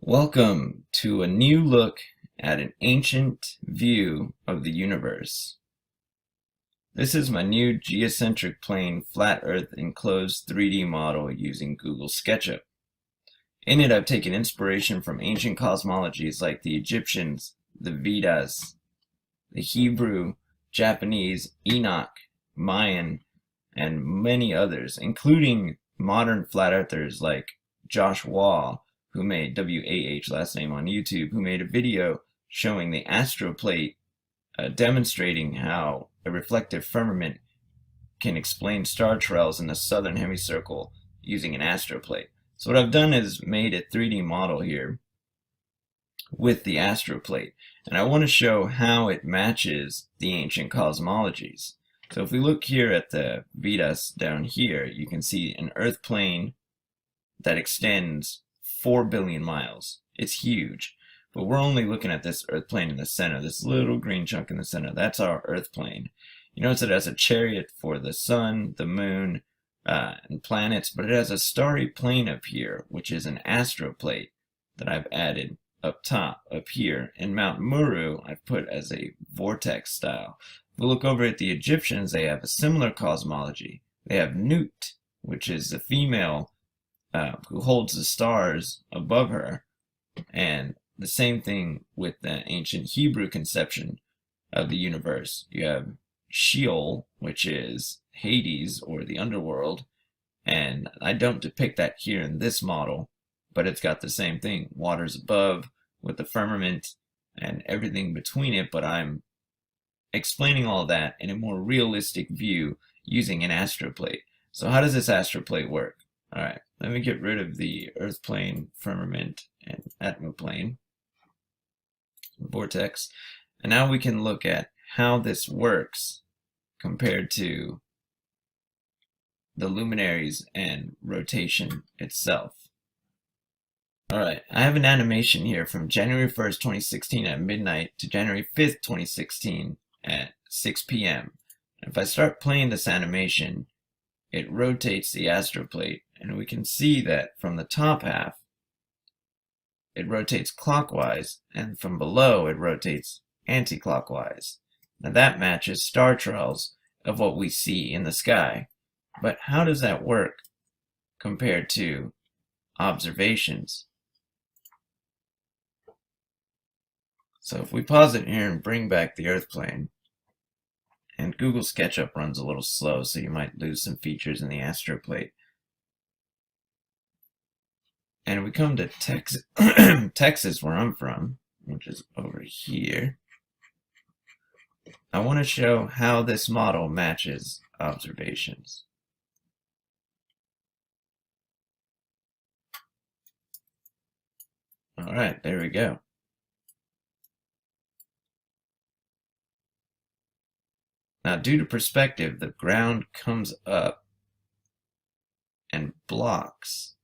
Welcome to a new look at an ancient view of the universe. This is my new geocentric plane flat Earth enclosed 3D model using Google SketchUp. In it, I've taken inspiration from ancient cosmologies like the Egyptians, the Vedas, the Hebrew, Japanese, Enoch, Mayan, and many others, including modern flat earthers like Josh Wall, who made WAH last name on YouTube, who made a video showing the astroplate, demonstrating how a reflective firmament can explain star trails in the southern hemicycle using an astroplate. So what I've done is made a 3D model here with the astroplate, and I want to show how it matches the ancient cosmologies. So if we look here at the Vedas down here, you can see an Earth plane that extends 4 billion miles. It's huge, but we're only looking at this Earth plane in the center, this little green chunk in the center. That's our Earth plane. You notice it has a chariot for the sun, the moon, and planets, but it has a starry plane up here, which is an astroplate that I've added up top, up here. And Mount Muru, I've put as a vortex style. If we look over at the Egyptians, they have a similar cosmology. They have Nut, which is the female who holds the stars above her, and the same thing with the ancient Hebrew conception of the universe. You have Sheol, which is Hades or the underworld, and I don't depict that here in this model, but it's got the same thing, waters above with the firmament and everything between it, but I'm explaining all that in a more realistic view using an astroplate. So how does this astroplate work? All right, let me get rid of the Earth plane, firmament, and atmoplane, vortex. And now we can look at how this works compared to the luminaries and rotation itself. All right, I have an animation here from January 1st, 2016 at midnight to January 5th, 2016 at 6 p.m. If I start playing this animation, it rotates the astroplate, and we can see that from the top half, it rotates clockwise, and from below, it rotates anti-clockwise. Now that matches star trails of what we see in the sky. But how does that work compared to observations? So if we pause it here and bring back the Earth plane, and Google SketchUp runs a little slow, so you might lose some features in the astroplate. And we come to Texas, Texas, where I'm from, which is over here. I want to show how this model matches observations. All right, there we go. Now, due to perspective, the ground comes up and blocks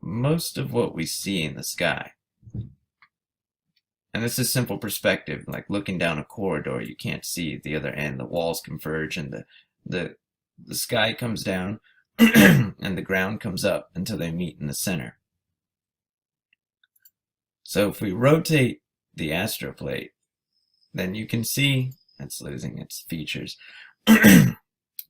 most of what we see in the sky. And this is simple perspective, like looking down a corridor, you can't see the other end. The walls converge and the sky comes down and the ground comes up until they meet in the center. So if we rotate the astroplate, then you can see it's losing its features, that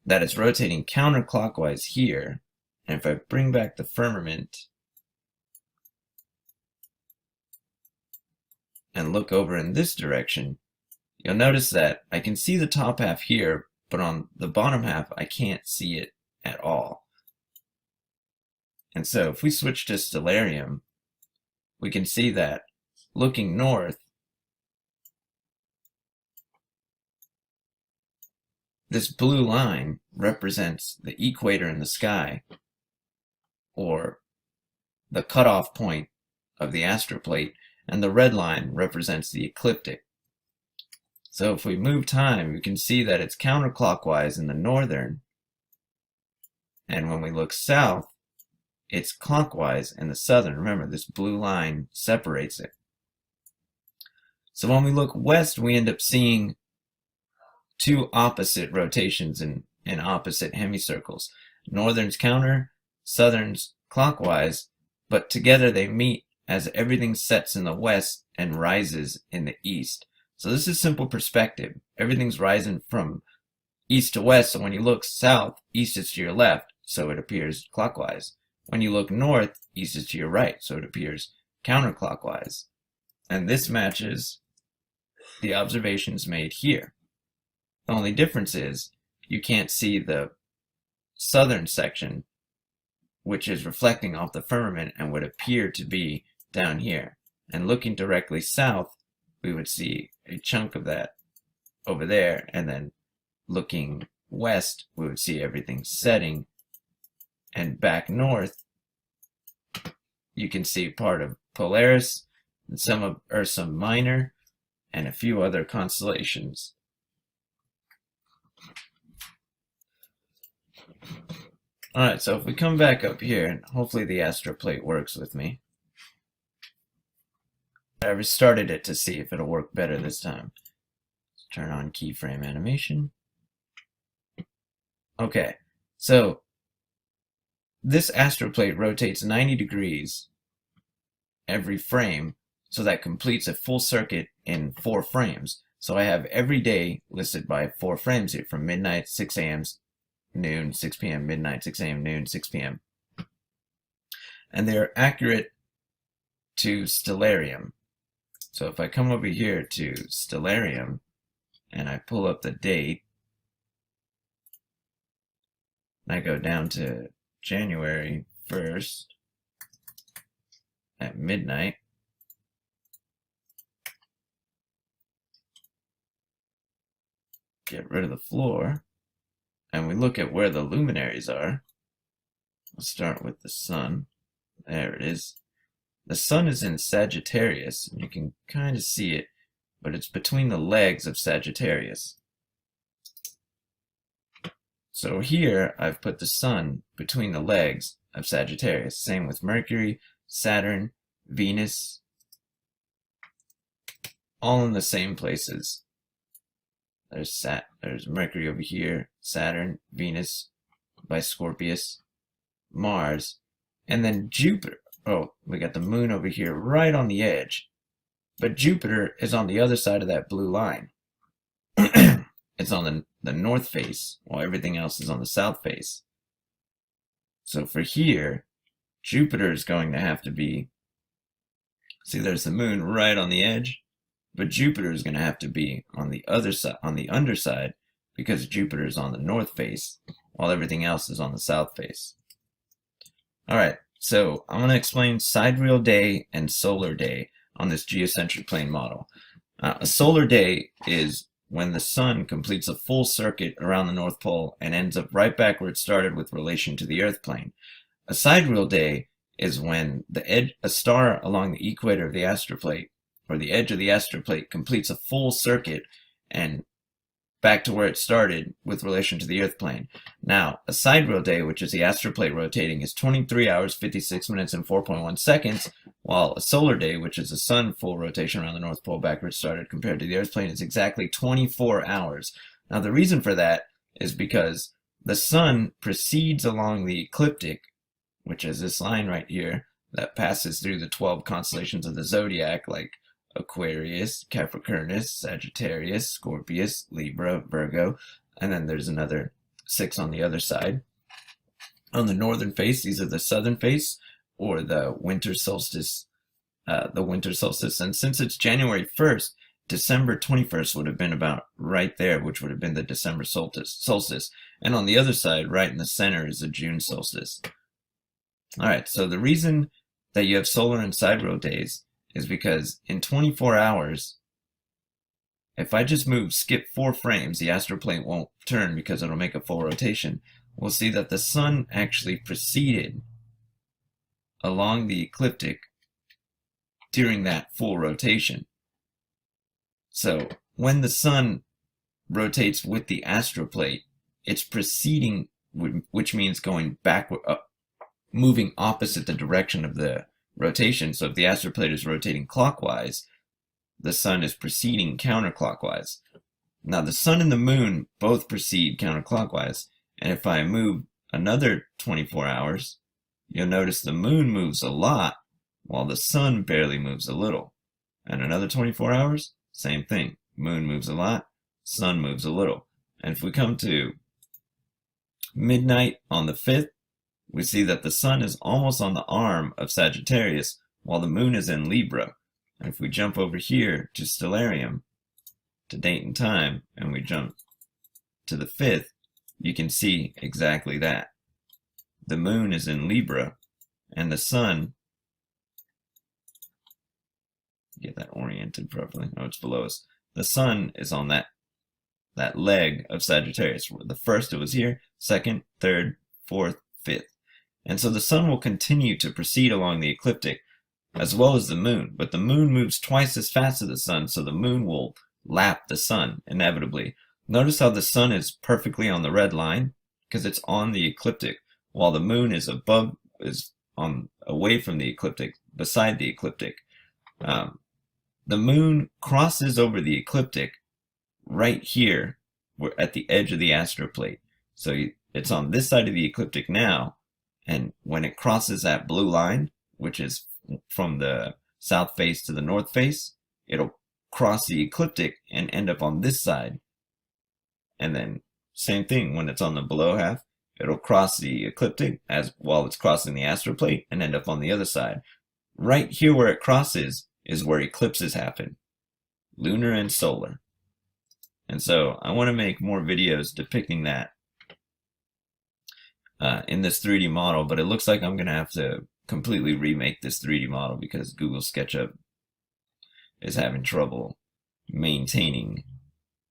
it's rotating counterclockwise here. And if I bring back the firmament and look over in this direction, you'll notice that I can see the top half here, but on the bottom half, I can't see it at all. And so if we switch to stellarium, we can see that looking north, this blue line represents the equator in the sky, or the cutoff point of the astroplate, and the red line represents the ecliptic. So if we move time, we can see that it's counterclockwise in the northern, and when we look south, it's clockwise in the southern. Remember, this blue line separates it. So when we look west, we end up seeing two opposite rotations in opposite hemicycles. Northern's counter, southern's clockwise, but together they meet as everything sets in the west and rises in the east. So this is simple perspective. Everything's rising from east to west, so when you look south, east is to your left, so it appears clockwise. When you look north, east is to your right, so it appears counterclockwise. And this matches the observations made here. The only difference is you can't see the southern section, which is reflecting off the firmament and would appear to be down here. And looking directly south, we would see a chunk of that over there, and then looking west, we would see everything setting, and back north, you can see part of Polaris, and some of Ursa Minor, and a few other constellations. Alright, so if we come back up here, and hopefully the astroplate works with me. I restarted it to see if it'll work better this time. Let's turn on keyframe animation. Okay, so this astroplate rotates 90 degrees every frame, so that completes a full circuit in 4 frames. So I have every day listed by 4 frames here, from midnight, 6 a.m., noon, 6 p.m., midnight, 6 a.m., noon, 6 p.m. And they're accurate to stellarium. So if I come over here to stellarium and I pull up the date, and I go down to January 1st at midnight, get rid of the floor, and we look at where the luminaries are. We'll start with the sun. There it is. The sun is in Sagittarius, and you can kind of see it, but it's between the legs of Sagittarius. So here, I've put the sun between the legs of Sagittarius. Same with Mercury, Saturn, Venus, all in the same places. There's Mercury over here, Saturn, Venus by Scorpius, Mars, and then Jupiter. Oh, we got the moon over here right on the edge. But Jupiter is on the other side of that blue line. It's on the north face, while everything else is on the south face. So for here, Jupiter is going to have to be, see, there's the moon right on the edge, but Jupiter is going to have to be on the other side, on the underside, because Jupiter is on the north face, while everything else is on the south face. All right, so I'm going to explain sidereal day and solar day on this geocentric plane model. A solar day is when the sun completes a full circuit around the North Pole and ends up right back where it started with relation to the Earth plane. A sidereal day is when a star along the equator of the astroplate, or the edge of the astroplate, completes a full circuit and back to where it started with relation to the Earth plane. Now, a sidereal day, which is the astroplate rotating, is 23 hours, 56 minutes, and 4.1 seconds, while a solar day, which is a sun full rotation around the North Pole back where it started compared to the Earth plane, is exactly 24 hours. Now, the reason for that is because the sun proceeds along the ecliptic, which is this line right here that passes through the 12 constellations of the zodiac, like Aquarius, Capricornus, Sagittarius, Scorpius, Libra, Virgo, and then there's another 6 on the other side. On the northern face, these are the southern face, or the winter solstice. And since it's January 1st, December 21st would have been about right there, which would have been the December solstice. And on the other side, right in the center, is the June solstice. All right, so the reason that you have solar and sidereal days is because in 24 hours, if I just skip 4 frames, the astroplane won't turn because it'll make a full rotation. We'll see that the sun actually proceeded along the ecliptic during that full rotation. So when the sun rotates with the astroplate, it's proceeding, which means going backward, moving opposite the direction of the rotation. So if the astroplate is rotating clockwise, the sun is proceeding counterclockwise. Now the sun and the moon both proceed counterclockwise, and if I move another 24 hours, you'll notice the moon moves a lot, while the sun barely moves a little. And another 24 hours, same thing. Moon moves a lot, sun moves a little. And if we come to midnight on the 5th, we see that the sun is almost on the arm of Sagittarius while the moon is in Libra. And if we jump over here to Stellarium, to date and time, and we jump to the 5th, you can see exactly that. The moon is in Libra, and the sun, get that oriented properly. Oh, it's below us. The sun is on that leg of Sagittarius. The first it was here, second, third, fourth, fifth. And so the sun will continue to proceed along the ecliptic as well as the moon, but the moon moves twice as fast as the sun, so the moon will lap the sun inevitably. Notice how the sun is perfectly on the red line because it's on the ecliptic, while the moon is away from the ecliptic, beside the ecliptic. The moon crosses over the ecliptic right here. We're at the edge of the astroplate. So it's on this side of the ecliptic now, and when it crosses that blue line, which is from the south face to the north face, it'll cross the ecliptic and end up on this side. And then same thing, when it's on the below half, it'll cross the ecliptic while it's crossing the astroplate and end up on the other side. Right here where it crosses is where eclipses happen, lunar and solar. And so I want to make more videos depicting that in this 3D model, but it looks like I'm going to have to completely remake this 3D model because Google SketchUp is having trouble maintaining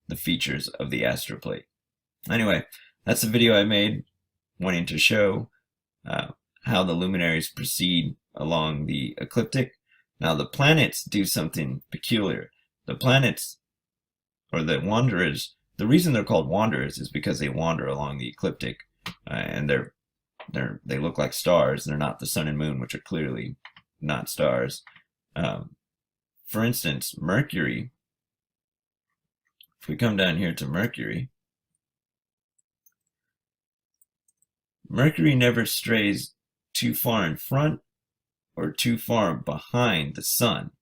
the features of the astroplate. Anyway, that's the video I made, wanting to show how the luminaries proceed along the ecliptic. Now the planets do something peculiar. The planets, or the wanderers, the reason they're called wanderers is because they wander along the ecliptic, and they look like stars. They're not the sun and moon, which are clearly not stars. For instance, Mercury, if we come down here to Mercury, Mercury never strays too far in front or too far behind the sun.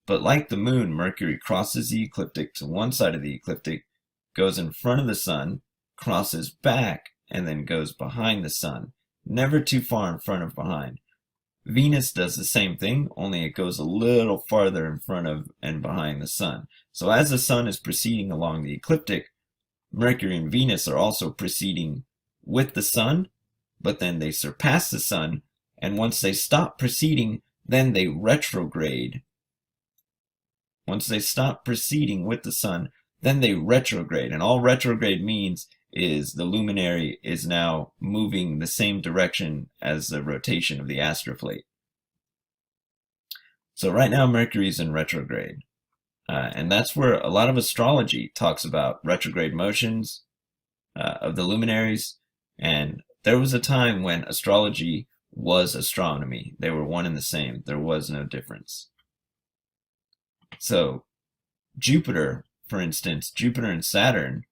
But like the moon, Mercury crosses the ecliptic to one side of the ecliptic, goes in front of the sun, crosses back, and then goes behind the sun. Never too far in front or behind. Venus does the same thing, only it goes a little farther in front of and behind the sun. So as the sun is proceeding along the ecliptic, Mercury and Venus are also proceeding with the sun, but then they surpass the sun, and once they stop proceeding, then they retrograde. Once they stop proceeding with the sun, then they retrograde. And all retrograde means is the luminary is now moving the same direction as the rotation of the astroplate. So right now Mercury's in retrograde. And that's where a lot of astrology talks about retrograde motions of the luminaries. And there was a time when astrology was astronomy. They were one and the same. There was no difference. So Jupiter, for instance, Jupiter and Saturn,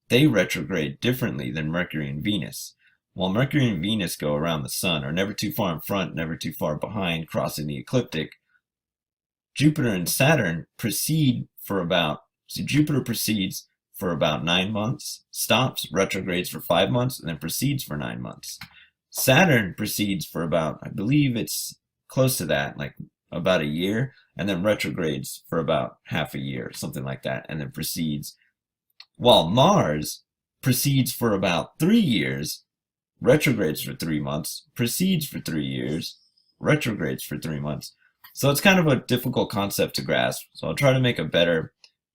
they retrograde differently than Mercury and Venus. While Mercury and Venus go around the sun, are never too far in front, never too far behind, crossing the ecliptic, Jupiter and Saturn proceed for Jupiter proceeds for about 9 months, stops, retrogrades for 5 months, and then proceeds for 9 months. Saturn proceeds for about, I believe it's close to that, like about a year, and then retrogrades for about half a year, something like that, and then proceeds. While Mars proceeds for about 3 years, retrogrades for 3 months, proceeds for 3 years, retrogrades for 3 months. So it's kind of a difficult concept to grasp. So I'll try to make a better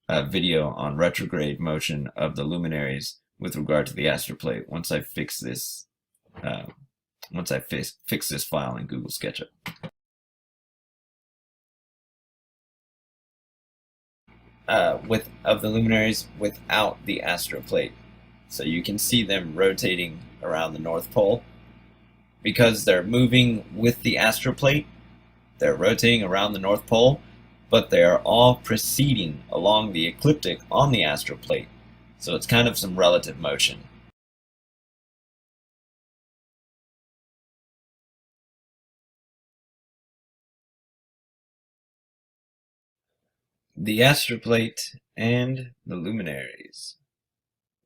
video on retrograde motion of the luminaries with regard to the astroplate once I fix this. Once I fix this file in Google SketchUp. Of the luminaries without the astroplate. So you can see them rotating around the North Pole. Because they're moving with the astroplate, they're rotating around the North Pole, but they are all proceeding along the ecliptic on the astroplate. So it's kind of some relative motion. the astroplate and the luminaries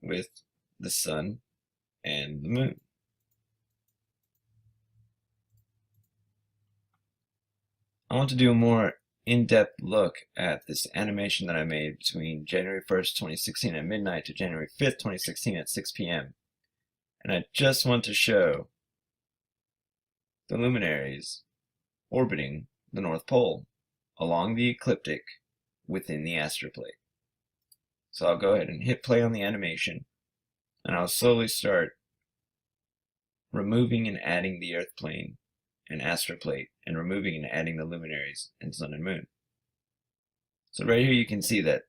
with the sun and the moon. I want to do a more in-depth look at this animation that I made between January 1st, 2016 at midnight to January 5th, 2016 at 6 p.m. And I just want to show the luminaries orbiting the North Pole along the ecliptic within the astroplate. So I'll go ahead and hit play on the animation, and I'll slowly start removing and adding the Earth plane and astroplate, and removing and adding the luminaries and sun and moon. So right here you can see that,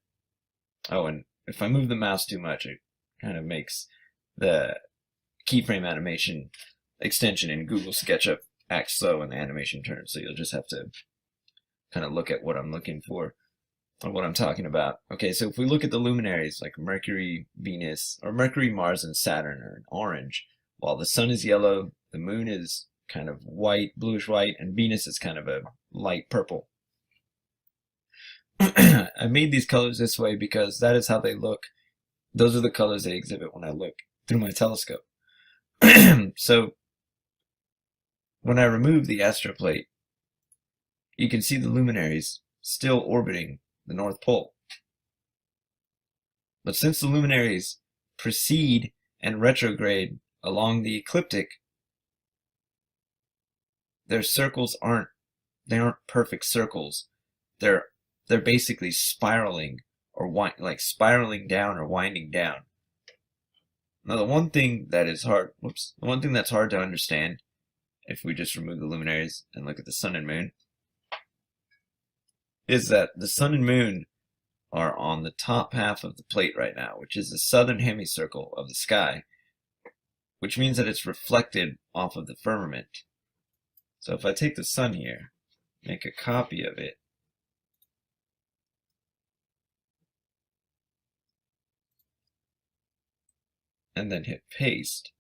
oh, and if I move the mouse too much, it kind of makes the keyframe animation extension in Google SketchUp act slow when the animation turns, so you'll just have to kind of look at what I'm looking for or what I'm talking about. Okay, so if we look at the luminaries like Mercury, Venus, or Mercury, Mars, and Saturn are in orange, while the sun is yellow, the moon is kind of white, bluish white, and Venus is kind of a light purple. I made these colors this way because that is how they look. Those are the colors they exhibit when I look through my telescope. So when I remove the astroplate, you can see the luminaries still orbiting the North Pole. But since the luminaries precede and retrograde along the ecliptic, their circles aren't perfect circles. They're basically spiraling or spiraling down or winding down. Now the one thing that's hard to understand, if we just remove the luminaries and look at the sun and moon, is that the sun and moon are on the top half of the plate right now, which is the southern hemicircle of the sky, which means that it's reflected off of the firmament. So if I take the sun here, make a copy of it, and then hit paste,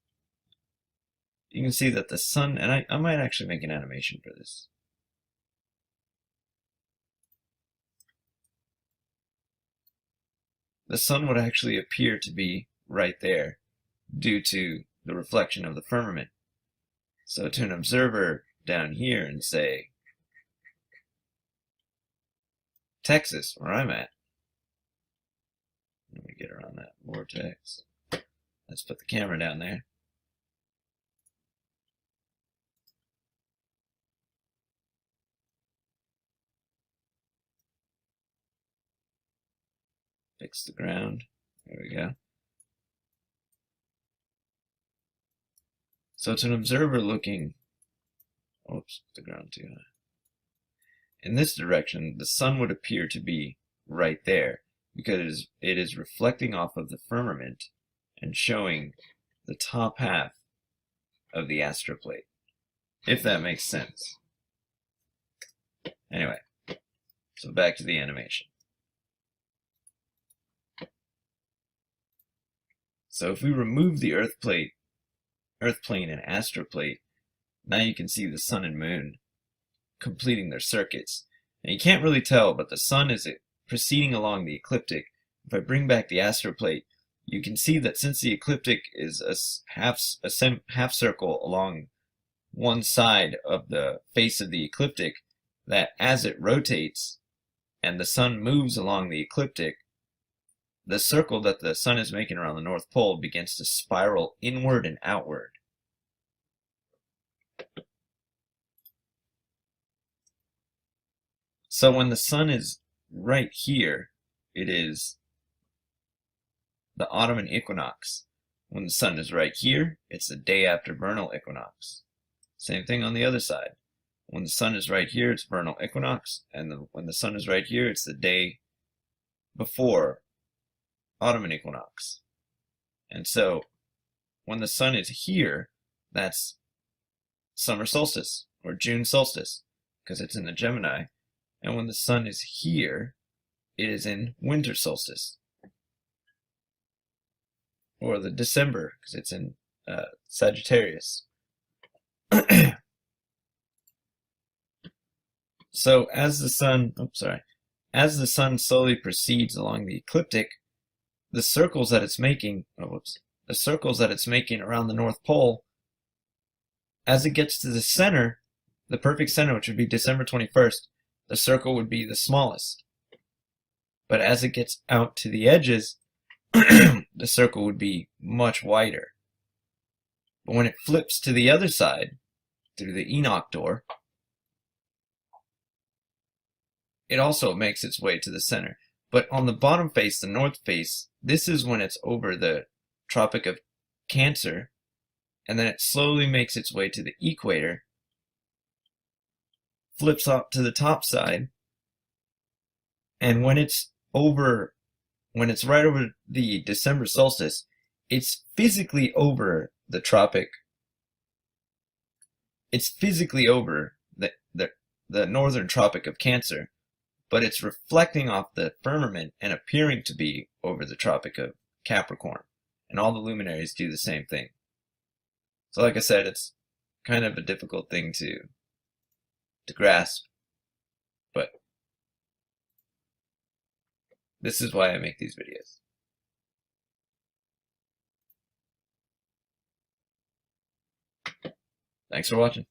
you can see that the sun, and I might actually make an animation for this. The sun would actually appear to be right there due to the reflection of the firmament. So to an observer down here and say, Texas, where I'm at, let me get around that vortex. Let's put the camera down there. Fix the ground. There we go. So to an observer looking, oops, the ground too high. In this direction, the sun would appear to be right there because it is reflecting off of the firmament and showing the top half of the astroplate, if that makes sense. Anyway, so back to the animation. So if we remove the Earth plane and astroplate, now you can see the sun and moon completing their circuits. And you can't really tell, but the sun is proceeding along the ecliptic. If I bring back the astroplate, you can see that since the ecliptic is a half circle along one side of the face of the ecliptic, that as it rotates and the sun moves along the ecliptic, the circle that the sun is making around the North Pole begins to spiral inward and outward. So when the sun is right here, it is the autumn equinox. When the sun is right here, it's the day after vernal equinox. Same thing on the other side. When the sun is right here, it's vernal equinox, and when the sun is right here, it's the day before autumn equinox. And so when the sun is here, that's summer solstice or June solstice because it's in the Gemini. And when the sun is here, it is in winter solstice or the December because it's in Sagittarius. So as the sun, as the sun slowly proceeds along the ecliptic, the circles that it's making, the circles that it's making around the North Pole, as it gets to the center, the perfect center, which would be December 21st, the circle would be the smallest. But as it gets out to the edges, the circle would be much wider. But when it flips to the other side, through the Enoch door, it also makes its way to the center. But on the bottom face, the north face, this is when it's over the Tropic of Cancer, and then it slowly makes its way to the equator, flips up to the top side, and when it's right over the December solstice, it's physically over the tropic. It's physically over the northern Tropic of Cancer, but it's reflecting off the firmament and appearing to be over the Tropic of Capricorn. And all the luminaries do the same thing. So like I said, it's kind of a difficult thing to grasp, but this is why I make these videos. Thanks for watching.